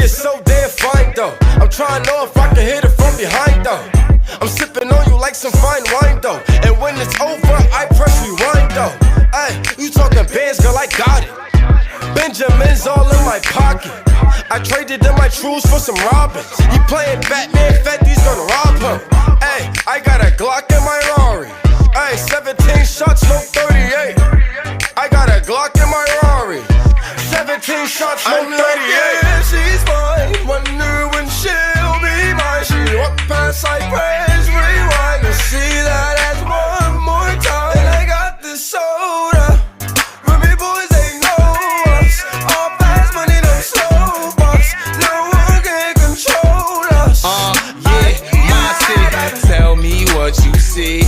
is so damn fine though. I'm trying to know if I can hit it from behind though. I'm sipping on you like some fine wine though. And when it's over, I press rewind though. Ay, you talking bands, girl, I got it. Benjamin's all in my pocket. I traded in my trues for some robins. He playing Batman, Fetty's gonna rob him. Ay, I got a Glock in my Rari. Ay, 17 shots, no 38. I got a Glock in my Rari. 17 shots, no 38. Yeah, she's mine. Wonder when she'll be mine. She walk past like praise, rewind to see that ass one more time. And I got this soda. Remy boys, they know us. All fast money, no slow bucks. No one can control us. Yeah, my city. Tell me what you see.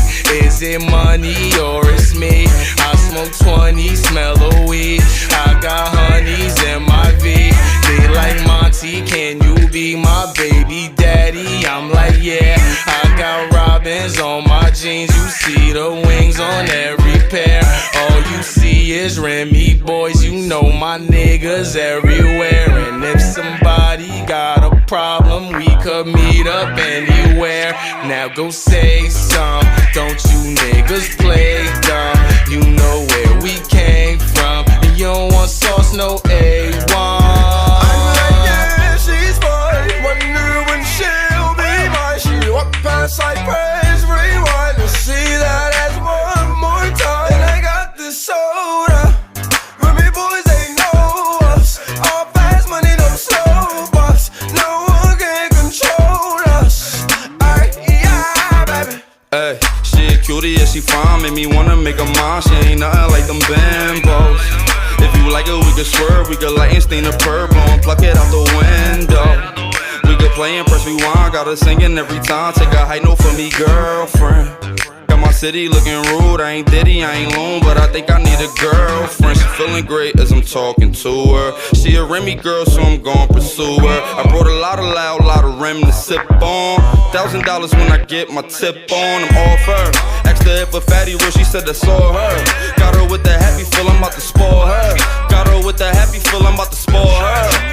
Is it money or it's me? I smoke 20, smell of weed. I got honeys in my V. They like Monty, can you be my baby daddy? I'm like, yeah. I got robins on my jeans. You see the wings on every pair. All you see is Remy boys. You know my niggas everywhere. And if somebody got a problem, we could meet up anywhere. Now go say some. Don't you niggas play dumb? You know where we came from. And you don't want sauce, no A1. I'm like, yeah, she's mine. Wonder when she'll be mine. She walk past like praise, rewind to see that ass one more time. And I got this soda. Remy boys, they know us. All fast money, no slow bucks. No one can control us. Ay, yeah, baby. Ay, she a cutie, yeah, she fine. Make me wanna make her mine. She ain't nothing like them bimbos. If you like it, we could swerve. We could light and stain the purple and pluck it out the window. We could play and press rewind. Got her singing every time. Take a high note for me, girlfriend. Got my city looking rude. I ain't Diddy, I ain't Loon, but I think I need a girlfriend. She feeling great as I'm talking to her. She a Remy girl, so I'm gon' pursue her. I brought a lot of loud, lot of Rem to sip on. $1,000 when I get my tip on. I'm off her. Asked her if a fatty real, she said that's all her. Got her with the happy feel, I'm about to spoil her. Got her with the happy feel, I'm about to spoil her.